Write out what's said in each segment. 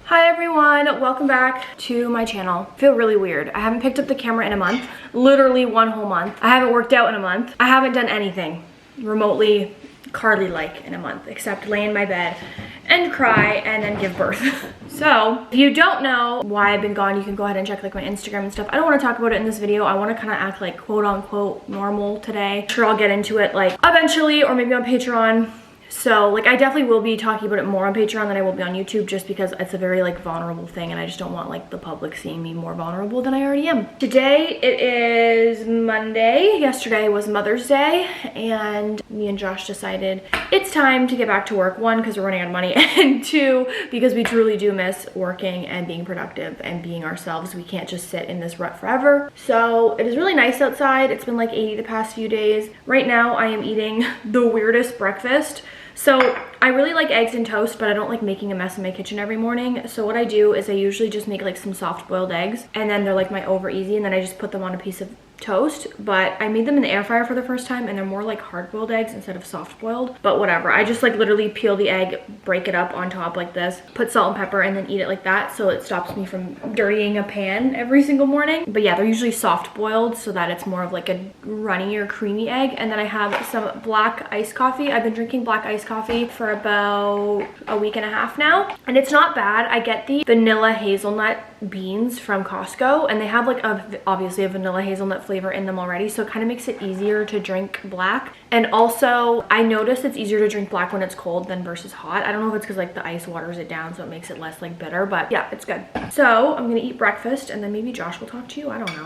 Hi everyone, welcome back to my channel. I feel really weird. I haven't picked up the camera in a month, literally one whole month. I haven't worked out in a month. I haven't done anything remotely Karlee-like in a month, except lay in my bed and cry and then give birth. So if you don't know why I've been gone, you can go ahead and check like my Instagram and stuff. I don't want to talk about it in this video. I want to kind of act like quote unquote normal today. I'm sure I'll get into it like eventually, or maybe on Patreon. So like I definitely will be talking about it more on Patreon than I will be on YouTube, just because it's a very like vulnerable thing and I just don't want like the public seeing me more vulnerable than I already am. Today it is Monday. Yesterday was Mother's Day and me and Josh decided it's time to get back to work. One, because we're running out of money, and two, because we truly do miss working and being productive and being ourselves. We can't just sit in this rut forever. So it is really nice outside. It's been like 80 the past few days. Right now I am eating the weirdest breakfast. So I really like eggs and toast, but I don't like making a mess in my kitchen every morning. So what I do is I usually just make like some soft boiled eggs, and then they're like my over easy, and then I just put them on a piece of toast. But I made them in the air fryer for the first time, and they're more like hard boiled eggs instead of soft boiled, but whatever. I just like literally peel the egg, break it up on top like this, put salt and pepper, and then eat it like that, so it stops me from dirtying a pan every single morning. But yeah, they're usually soft boiled so that it's more of like a runny or creamy egg. And then I have some black iced coffee. I've been drinking black iced coffee for about a week and a half now, and it's not bad. I get the vanilla hazelnut beans from Costco, and they have like obviously a vanilla hazelnut flavor in them already, so it kind of makes it easier to drink black. And also I noticed it's easier to drink black when it's cold than versus hot. I don't know if it's because like the ice waters it down, so it makes it less like bitter, but yeah, it's good. So I'm gonna eat breakfast and then maybe Josh will talk to you. I don't know,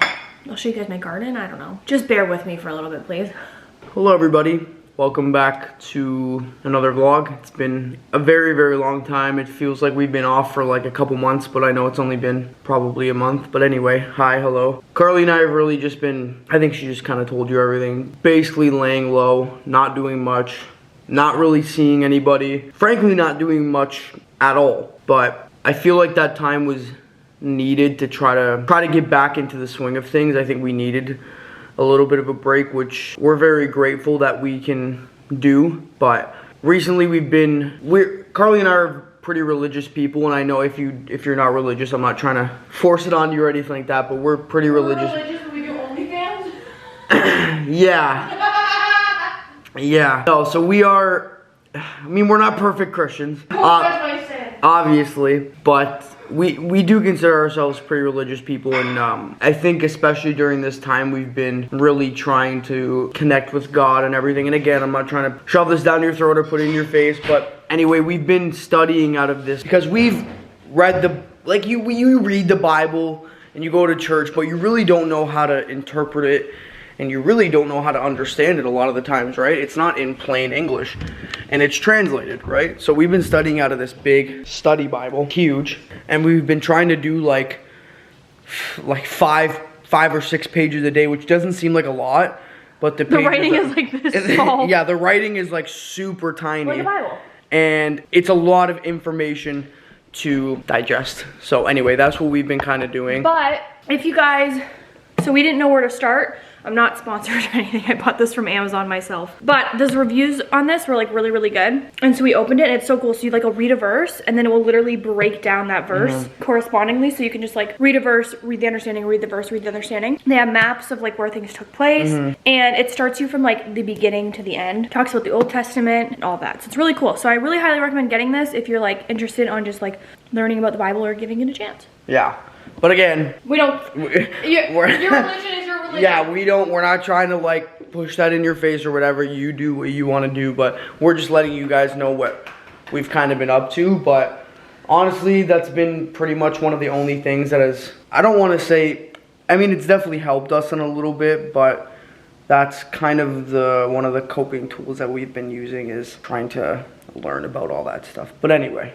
I'll show you guys my garden. I don't know, just bear with me for a little bit, please. Hello everybody, welcome back to another vlog. It's been a very, very long time. It feels like we've been off for like a couple months, but I know it's only been probably a month. But anyway, hi, hello. Karlee and I have really just been, I think she just kind of told you everything. Basically laying low, not doing much, not really seeing anybody. Frankly, not doing much at all. But I feel like that time was needed to try to get back into the swing of things. I think we needed a little bit of a break, which we're very grateful that we can do. But recently Karlee and I are pretty religious people, and I know if you're not religious, I'm not trying to force it on you or anything like that, but we're pretty religious. We're religious when we do OnlyFans? Yeah. Yeah. No, so we are, I mean, we're not perfect Christians. Obviously, but we do consider ourselves pretty religious people, and I think especially during this time we've been really trying to connect with God and everything. And again, I'm not trying to shove this down your throat or put it in your face, but anyway, we've been studying out of this because we've read you read the Bible and you go to church, but you really don't know how to interpret it, and you really don't know how to understand it a lot of the times, right? It's not in plain English, and it's translated, right? So we've been studying out of this big study Bible, huge, and we've been trying to do like five or six pages a day, which doesn't seem like a lot, but the writing is like this small. Yeah, the writing is like super tiny. Like a Bible. And it's a lot of information to digest. So anyway, that's what we've been kind of doing. But if you guys, so we didn't know where to start. I'm not sponsored or anything. I bought this from Amazon myself. But the reviews on this were like really, really good. And so we opened it and it's so cool. So you like will read a verse and then it will literally break down that verse correspondingly. So you can just like read a verse, read the understanding, read the verse, read the understanding. They have maps of like where things took place. And it starts you from like the beginning to the end. Talks about the Old Testament and all that. So it's really cool. So I really highly recommend getting this if you're like interested on just like learning about the Bible or giving it a chance. Yeah. But again, your religion is your religion. Yeah, we're not trying to like push that in your face or whatever. You do what you want to do, but we're just letting you guys know what we've kind of been up to. But honestly, that's been pretty much one of the only things that has, I don't want to say, I mean, it's definitely helped us in a little bit, but that's kind of one of the coping tools that we've been using, is trying to learn about all that stuff. But anyway,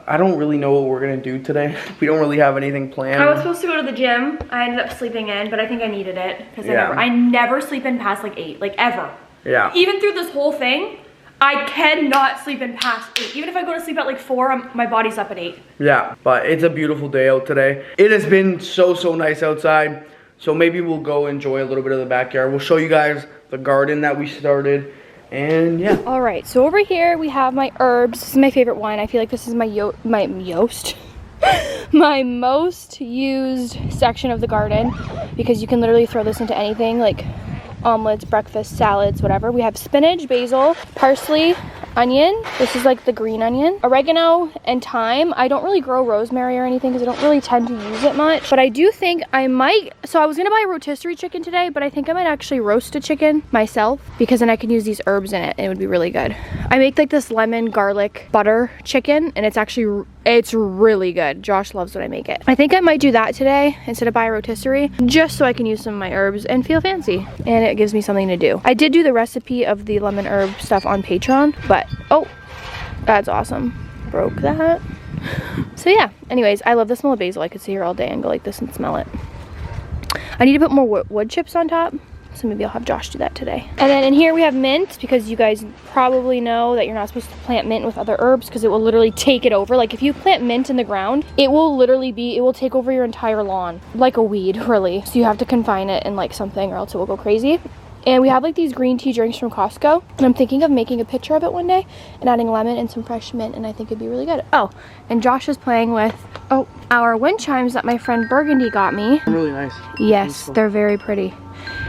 I don't really know what we're gonna do today. We don't really have anything planned. I was supposed to go to the gym. I ended up sleeping in, but I think I needed it because I never sleep in past like 8, like ever. Yeah. Even through this whole thing, I cannot sleep in past 8. Even if I go to sleep at like 4, my body's up at 8. Yeah, but it's a beautiful day out today. It has been so nice outside. So maybe we'll go enjoy a little bit of the backyard. We'll show you guys the garden that we started. And yeah. All right, so over here we have my herbs. This is my favorite one. I feel like this is my Yoast. My most used section of the garden, because you can literally throw this into anything, like omelets, breakfast, salads, whatever. We have spinach, basil, parsley, onion. This is like the green onion, oregano, and thyme. I don't really grow rosemary or anything because I don't really tend to use it much, but I do think I might. So I was gonna buy a rotisserie chicken today, but I think I might actually roast a chicken myself, because then I can use these herbs in it and it would be really good. I make like this lemon garlic butter chicken, and it's really good. Josh loves when I make it. I think I might do that today instead of buy a rotisserie, just so I can use some of my herbs and feel fancy, and it gives me something to do. I did do the recipe of the lemon herb stuff on Patreon, but oh, that's awesome. Broke that. So yeah, anyways, I love the smell of basil. I could sit here all day and go like this and smell it. I need to put more wood chips on top, so maybe I'll have Josh do that today. And then in here we have mint, because you guys probably know that you're not supposed to plant mint with other herbs because it will literally take it over. Like if you plant mint in the ground, it will take over your entire lawn, like a weed, really. So you have to confine it in like something, or else it will go crazy. And we have like these green tea drinks from Costco, and I'm thinking of making a picture of it one day and adding lemon and some fresh mint, and I think it'd be really good. Oh, and Josh is playing with our wind chimes that my friend Burgundy got me. Really nice. Yes, Beautiful. They're very pretty.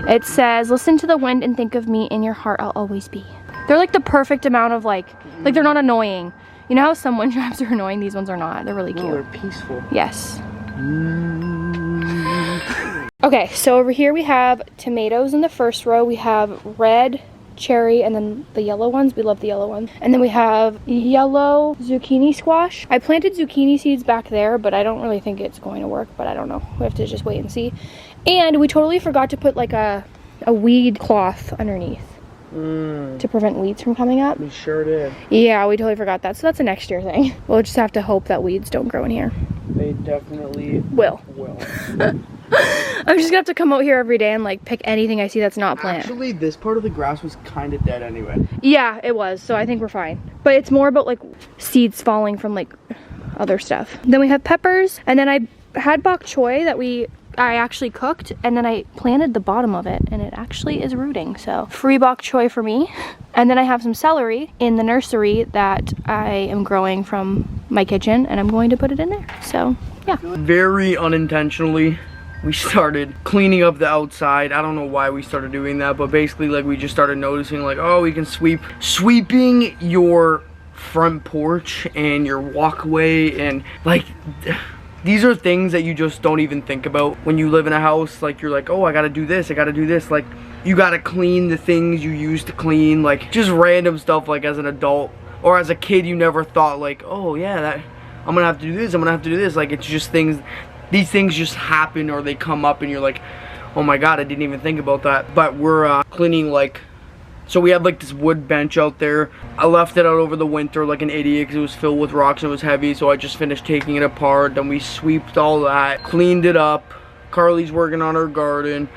It says, "Listen to the wind and think of me, in your heart I'll always be." They're like the perfect amount of like they're not annoying. You know how some wind chimes are annoying? These ones are not. They're really cute. No, they're peaceful. Yes. Okay, so over here we have tomatoes in the first row. We have red, cherry, and then the yellow ones. We love the yellow ones. And then we have yellow zucchini squash. I planted zucchini seeds back there, but I don't really think it's going to work, but I don't know. We have to just wait and see. And we totally forgot to put like a weed cloth underneath to prevent weeds from coming up. We sure did. Yeah, we totally forgot that. So that's a next year thing. We'll just have to hope that weeds don't grow in here. They definitely will. I'm just gonna have to come out here every day and like pick anything I see that's not planted. Actually, this part of the grass was kind of dead anyway. Yeah, it was, so I think we're fine. But it's more about like seeds falling from like other stuff. Then we have peppers, and then I had bok choy that I actually cooked, and then I planted the bottom of it, and it actually is rooting, so free bok choy for me. And then I have some celery in the nursery that I am growing from my kitchen, and I'm going to put it in there, so yeah. Very unintentionally, we started cleaning up the outside. I don't know why we started doing that, but basically like we just started noticing like, oh, we can sweeping your front porch and your walkway, and like these are things that you just don't even think about when you live in a house. Like you're like, oh, I gotta do this, I gotta do this. Like you gotta clean the things you used to clean, like just random stuff. Like as an adult or as a kid, you never thought like, oh yeah, that I'm gonna have to do this, I'm gonna have to do this. Like it's just things, these things just happen, or they come up and you're like, oh my god, I didn't even think about that. But we're cleaning, like, so we had like this wood bench out there. I left it out over the winter like an idiot because it was filled with rocks and it was heavy, so I just finished taking it apart. Then we sweeped all that, cleaned it up. Karlee's working on her garden,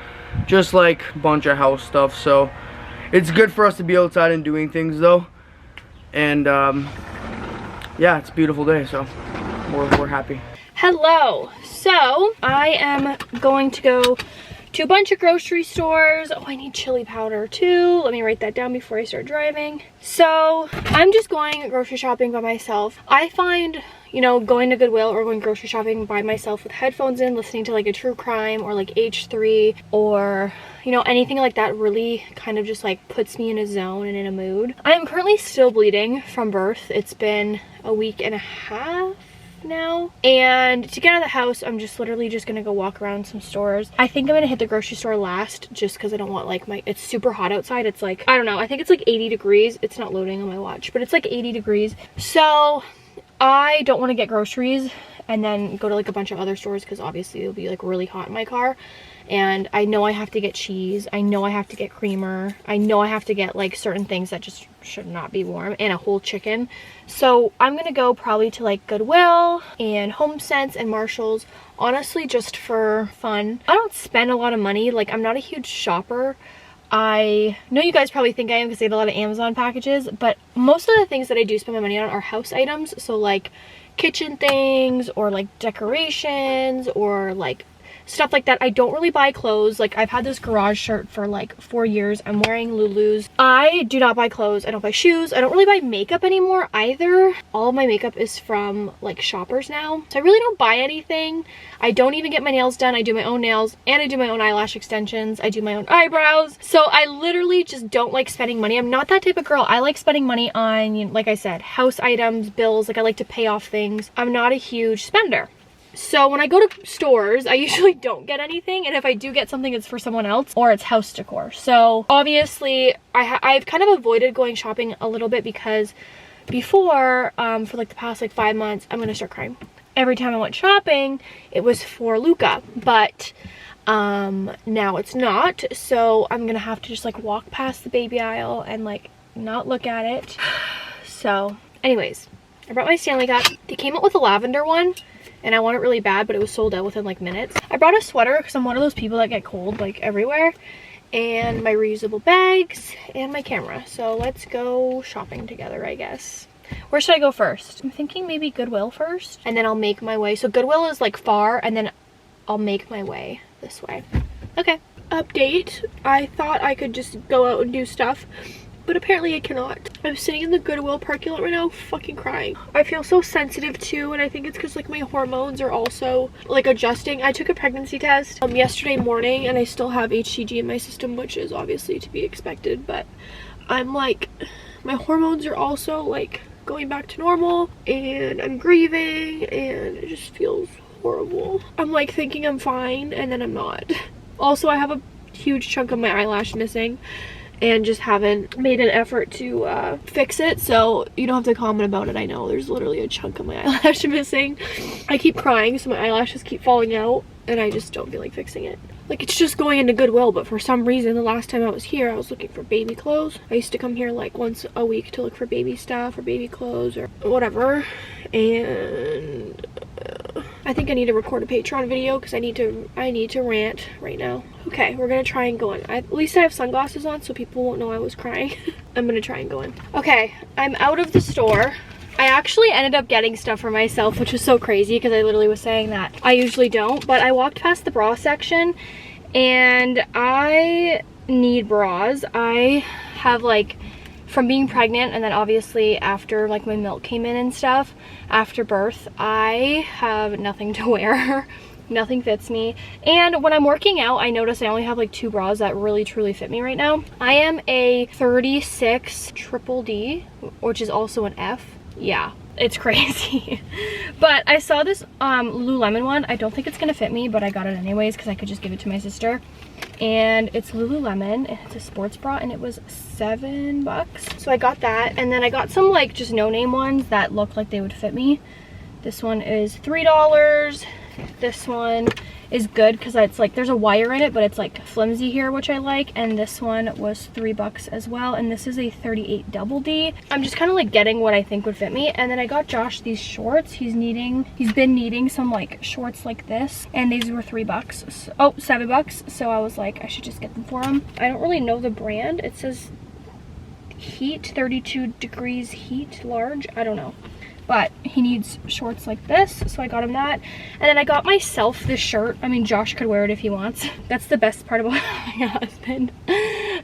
just like a bunch of house stuff. So it's good for us to be outside and doing things though. And yeah, it's a beautiful day, so we're happy. Hello. So I am going to go to a bunch of grocery stores. Oh, I need chili powder too. Let me write that down before I start driving. So I'm just going grocery shopping by myself. I find, you know, going to Goodwill or going grocery shopping by myself with headphones in, listening to like a true crime or like H3 or, you know, anything like that really kind of just like puts me in a zone and in a mood. I am currently still bleeding from birth. It's been a week and a half now, and to get out of the house I'm just literally just gonna go walk around some stores. I think I'm gonna hit the grocery store last just because I don't want like it's super hot outside. It's like, I don't know, I think it's like 80 degrees. It's not loading on my watch, but it's like 80 degrees. So I don't want to get groceries and then go to like a bunch of other stores because obviously it'll be like really hot in my car. And I know I have to get cheese, I know I have to get creamer, I know I have to get like certain things that just should not be warm, and a whole chicken. So I'm gonna go probably to like Goodwill and HomeSense and Marshall's, honestly just for fun. I don't spend a lot of money, like I'm not a huge shopper. I know you guys probably think I am because I get a lot of Amazon packages, but most of the things that I do spend my money on are house items. So like kitchen things or like decorations or like stuff like that. I don't really buy clothes. Like, I've had this garage shirt for like 4 years. I'm wearing Lulu's. I do not buy clothes. I don't buy shoes. I don't really buy makeup anymore either. All of my makeup is from like shoppers now. So I really don't buy anything. I don't even get my nails done. I do my own nails and I do my own eyelash extensions. I do my own eyebrows. So I literally just don't like spending money. I'm not that type of girl. I like spending money on, you know, like I said, house items, bills. Like, I like to pay off things. I'm not a huge spender. So when I go to stores, I usually don't get anything, and if I do get something, it's for someone else or it's house decor. So obviously I've kind of avoided going shopping a little bit because before, for like the past like 5 months, I'm gonna start crying. Every time I went shopping, it was for Luca, but now it's not. So I'm gonna have to just like walk past the baby aisle and like not look at it. So anyways, I brought my Stanley Cup. They came out with a lavender one, and I want it really bad, but it was sold out within like minutes. I brought a sweater because I'm one of those people that get cold like everywhere, and my reusable bags and my camera. So let's go shopping together, I guess. Where should I go first? I'm thinking maybe Goodwill first, and then I'll make my way. So Goodwill is like far, and then I'll make my way this way. Okay. Update. I thought I could just go out and do stuff, but apparently I cannot. I'm sitting in the Goodwill parking lot right now fucking crying. I feel so sensitive too, and I think it's because like my hormones are also like adjusting. I took a pregnancy test yesterday morning, and I still have HCG in my system, which is obviously to be expected, but I'm like, my hormones are also like going back to normal, and I'm grieving, and it just feels horrible. I'm like thinking I'm fine, and then I'm not. Also, I have a huge chunk of my eyelash missing, and just haven't made an effort to fix it, so you don't have to comment about it. I know there's literally a chunk of my eyelash missing. I keep crying, so my eyelashes keep falling out, and I just don't feel like fixing it. Like, it's just going into Goodwill, but for some reason the last time I was here I was looking for baby clothes. I used to come here like once a week to look for baby stuff or baby clothes or whatever, and I think I need to record a Patreon video because I need to rant right now. Okay, we're gonna try and go in. At least I have sunglasses on so people won't know I was crying. I'm gonna try and go in. Okay, I'm out of the store. I actually ended up getting stuff for myself, which was so crazy because I literally was saying that I usually don't, but I walked past the bra section and I need bras. I have like, from being pregnant, and then obviously after like my milk came in and stuff, after birth, I have nothing to wear. Nothing fits me, and when I'm working out I notice I only have like 2 bras that really truly fit me right now. I am a 36 triple D, which is also an F. Yeah, it's crazy. But I saw this Lululemon one. I don't think it's gonna fit me, but I got it anyways because I could just give it to my sister. And it's Lululemon, and it's a sports bra, and it was $7. So I got that, and then I got some like just no-name ones that looked like they would fit me. This one is $3. This one is good because it's like there's a wire in it, but it's like flimsy here, which I like. And this one was $3 as well, and this is a 38 double D. I'm just kind of like getting what I think would fit me. And then I got Josh these shorts. He's been needing some like shorts like this, and these were $3. So, oh, $7. So I was like, I should just get them for him. I don't really know the brand. It says heat, 32 degrees heat, large. I don't know, but he needs shorts like this, so I got him that. And then I got myself this shirt. I mean, Josh could wear it if he wants. That's the best part about having a husband,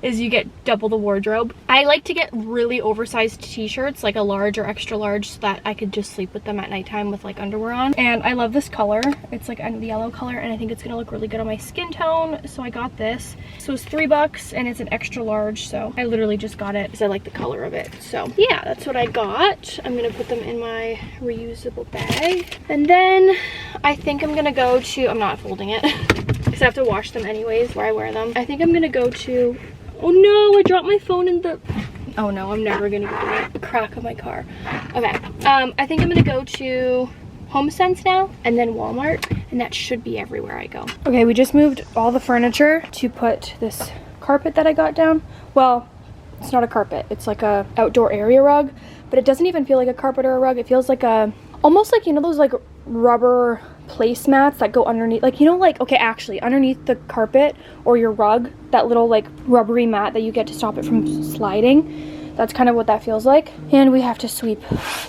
is you get double the wardrobe. I like to get really oversized t-shirts, like a large or extra large, so that I could just sleep with them at nighttime with like underwear on. And I love this color. It's like the yellow color, and I think it's gonna look really good on my skin tone, so I got this. So it's $3, and it's an extra large, so I literally just got it because I like the color of it. So yeah, that's what I got. I'm gonna put them in my reusable bag, and then I think I'm gonna go to, I'm not folding it because I have to wash them anyways where I wear them. I think I'm gonna go to, oh no, I dropped my phone in the, oh no, I'm never gonna get the crack of my car. Okay, I think I'm gonna go to HomeSense now, and then Walmart, and that should be everywhere I go. Okay, we just moved all the furniture to put this carpet that I got down. Well, it's not a carpet, it's like a outdoor area rug, but it doesn't even feel like a carpet or a rug. It feels like a, almost like, you know, those like rubber placemats that go underneath, like, you know, like, okay, actually underneath the carpet or your rug, that little like rubbery mat that you get to stop it from sliding. That's kind of what that feels like. And we have to sweep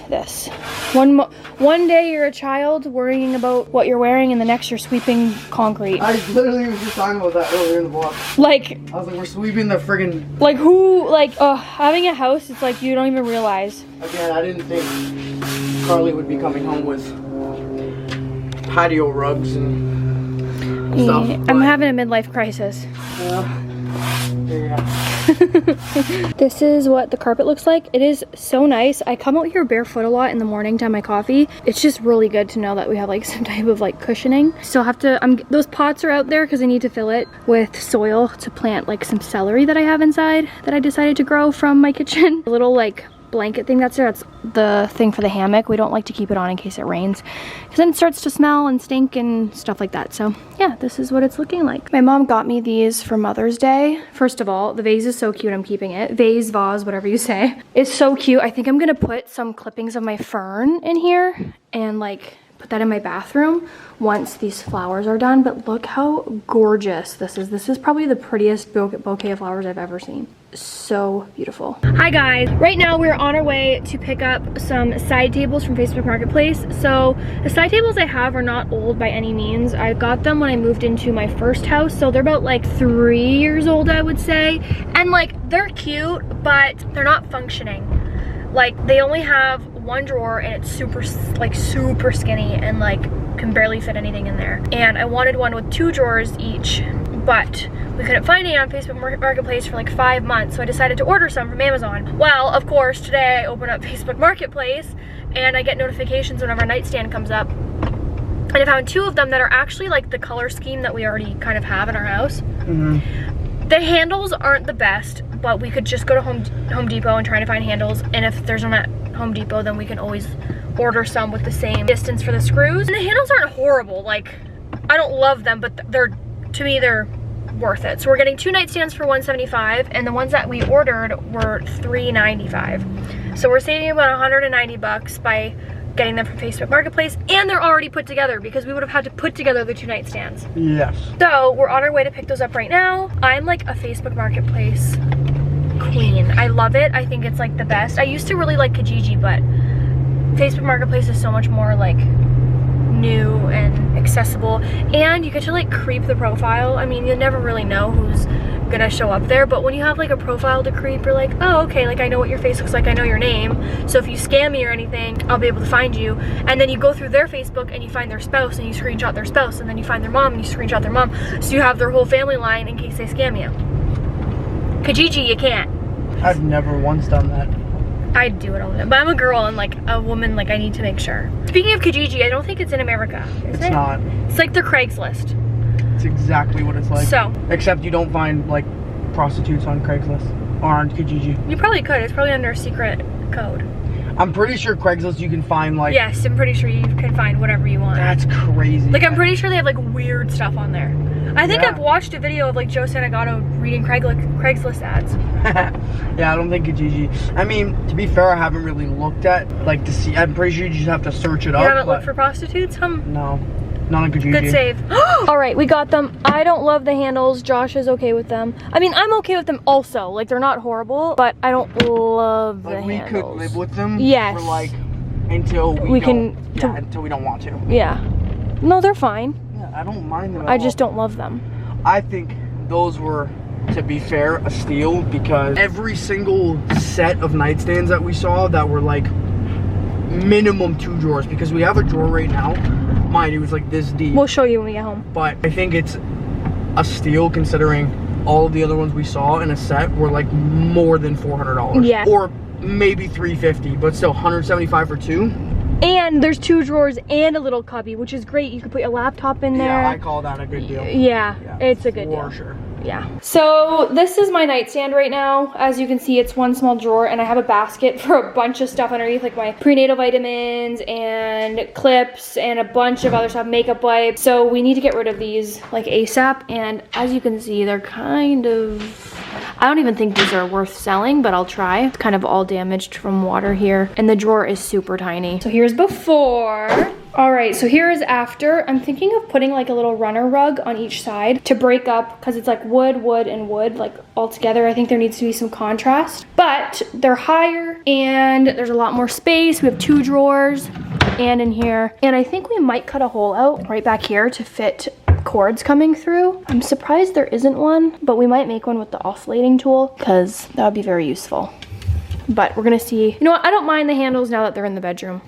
this. One day you're a child worrying about what you're wearing, and the next you're sweeping concrete. I literally was just talking about that earlier in the vlog. Like, I was like, we're sweeping the friggin'... Like who, like, having a house, it's like you don't even realize. Again, I didn't think Karlee would be coming home with patio rugs and stuff. Yeah, I'm having a midlife crisis. Yeah. This is what the carpet looks like. It is so nice. I come out here barefoot a lot in the morning to have my coffee. It's just really good to know that we have like some type of like cushioning. Still have to, those pots are out there because I need to fill it with soil to plant like some celery that I have inside that I decided to grow from my kitchen. A little like blanket thing that's there, that's the thing for the hammock. We don't like to keep it on in case it rains because then it starts to smell and stink and stuff like that. So yeah, this is what it's looking like. My mom got me these for Mother's Day. First of all, the vase is so cute. I'm keeping it. Vase, whatever you say. It's so cute. I think I'm gonna put some clippings of my fern in here and like put that in my bathroom once these flowers are done. But look how gorgeous this is. This is probably the prettiest bouquet of flowers I've ever seen. So beautiful. Hi guys, right now we're on our way to pick up some side tables from Facebook Marketplace. So the side tables I have are not old by any means. I got them when I moved into my first house, so they're about like 3 years old, I would say. And like, they're cute, but they're not functioning. Like, they only have one drawer and it's super skinny and like can barely fit anything in there. And I wanted one with 2 drawers each, but we couldn't find it on Facebook Marketplace for like 5 months, so I decided to order some from Amazon. Well, of course, today I open up Facebook Marketplace and I get notifications whenever a nightstand comes up. And I found 2 of them that are actually like the color scheme that we already kind of have in our house. The handles aren't the best, but we could just go to Home Depot and try to find handles. And if there's none at Home Depot, then we can always order some with the same distance for the screws. And the handles aren't horrible. Like, I don't love them, but to me, they're worth it. So we're getting 2 nightstands for $175, and the ones that we ordered were $395. So we're saving about 190 bucks by getting them from Facebook Marketplace, and they're already put together because we would have had to put together the 2 nightstands. Yes. So we're on our way to pick those up right now. I'm like a Facebook Marketplace queen. I love it. I think it's like the best. I used to really like Kijiji, but Facebook Marketplace is so much more like new and accessible, and you get to like creep the profile. I mean, you never really know who's gonna show up there, but when you have like a profile to creep, you're like, oh, okay, like I know what your face looks like, I know your name, so if you scam me or anything, I'll be able to find you. And then you go through their Facebook and you find their spouse and you screenshot their spouse, and then you find their mom and you screenshot their mom, so you have their whole family line in case they scam you. Kijiji, you can't. I've never once done that. I do it all the time, but I'm a girl and like a woman, like I need to make sure. Speaking of Kijiji, I don't think it's in America, is it? It's not. It's like their Craigslist. It's exactly what it's like. So. Except you don't find like prostitutes on Craigslist or on Kijiji. You probably could. It's probably under a secret code. I'm pretty sure Craigslist you can find like... Yes, I'm pretty sure you can find whatever you want. That's crazy. Like, I'm pretty sure they have like weird stuff on there. I think I've watched a video of like Joe Santagato reading Craigslist ads. Yeah, I don't think Kijiji. I mean, to be fair, I haven't really looked at like to see. I'm pretty sure you just have to search it up. You haven't looked for prostitutes? No, not on Kijiji. Good save. All right, we got them. I don't love the handles. Josh is okay with them. I mean, I'm okay with them also. Like, they're not horrible, but I don't love the handles. We could live with them. Yes. For like until we until we don't want to. Yeah. No, they're fine. Yeah, I don't mind them. I just don't love them. I think those were, to be fair, a steal, because every single set of nightstands that we saw that were like minimum 2 drawers, because we have a drawer right now, mind you, it's like this deep. We'll show you when we get home. But I think it's a steal considering all of the other ones we saw in a set were like more than $400. Yeah. Or maybe $350, but still $175 for 2. And there's 2 drawers and a little cubby, which is great. You can put your laptop in there. Yeah, I call that a good deal. Yeah, it's a good deal. For sure. Yeah. So this is my nightstand right now. As you can see, it's one small drawer, and I have a basket for a bunch of stuff underneath, like my prenatal vitamins and clips and a bunch of other stuff, makeup wipes. So we need to get rid of these like ASAP. And as you can see, they're kind of, I don't even think these are worth selling, but I'll try. It's kind of all damaged from water here, and the drawer is super tiny. So here's before. All right, so here is after. I'm thinking of putting like a little runner rug on each side to break up, because it's like wood, and wood, like all together. I think there needs to be some contrast, but they're higher and there's a lot more space. We have 2 drawers and in here. And I think we might cut a hole out right back here to fit cords coming through. I'm surprised there isn't one, but we might make one with the oscillating tool because that would be very useful. But we're gonna see. You know what? I don't mind the handles now that they're in the bedroom.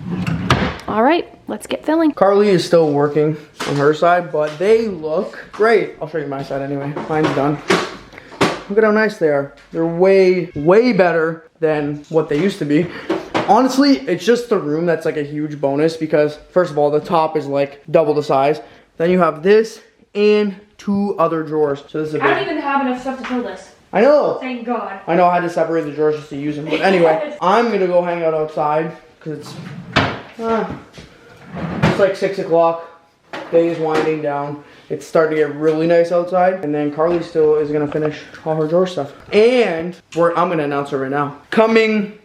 All right, let's get filling. Karlee is still working on her side, but they look great. I'll show you my side anyway. Mine's done. Look at how nice they are. They're way, way better than what they used to be. Honestly, it's just the room that's like a huge bonus because first of all, the top is like double the size. Then you have this and 2 other drawers. So this is a big... I don't even have enough stuff to fill this. I know. Thank God. I know I had to separate the drawers just to use them. But anyway, I'm gonna go hang out outside because it's like 6 o'clock. Day is winding down. It's starting to get really nice outside. And then KarleeSteel is gonna finish all her drawer stuff. And I'm gonna announce it right now. Coming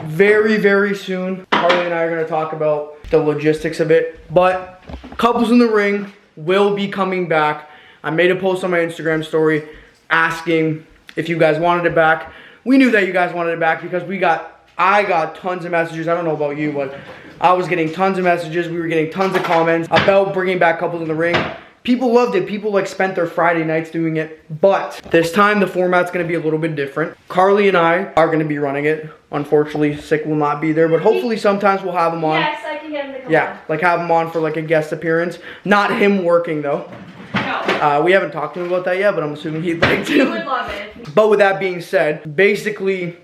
very, very soon, Karlee and I are gonna talk about the logistics of it. But Couples in the Ring will be coming back. I made a post on my Instagram story asking if you guys wanted it back. We knew that you guys wanted it back because I got tons of messages. I don't know about you, but I was getting tons of messages. We were getting tons of comments about bringing back Couples in the Ring. People loved it. People like spent their Friday nights doing it. But this time the format's gonna be a little bit different. Karlee and I are gonna be running it. Unfortunately, Sick will not be there, but hopefully sometimes we'll have him on. Yes, I can get him to come Yeah, like have him on for like a guest appearance. Not him working though. No. We haven't talked to him about that yet, but I'm assuming he'd like to. He would love it. But with that being said, basically,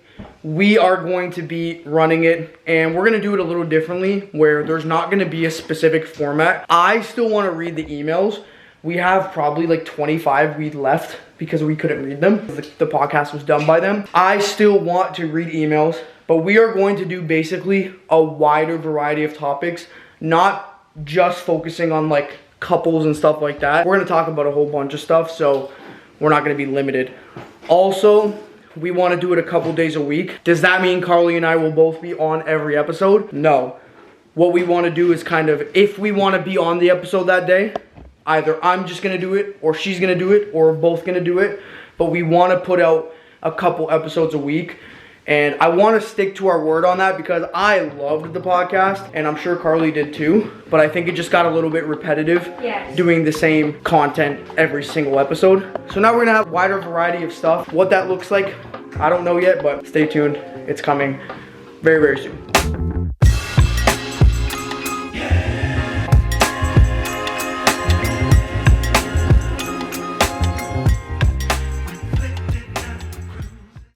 we are going to be running it, and we're gonna do it a little differently, where there's not gonna be a specific format. I still wanna read the emails. We have probably like 25 we left because we couldn't read them. The podcast was done by them. I still want to read emails, but we are going to do basically a wider variety of topics, not just focusing on like couples and stuff like that. We're gonna talk about a whole bunch of stuff, so we're not gonna be limited. Also, we wanna do it a couple days a week. Does that mean Karlee and I will both be on every episode? No. What we wanna do is kind of, if we wanna be on the episode that day, either I'm just gonna do it, or she's gonna do it, or we're both gonna do it. But we wanna put out a couple episodes a week. And I want to stick to our word on that because I loved the podcast and I'm sure Karlee did too, but I think it just got a little bit repetitive doing the same content every single episode. So now we're gonna have a wider variety of stuff. What that looks like, I don't know yet, but stay tuned. It's coming very, very soon.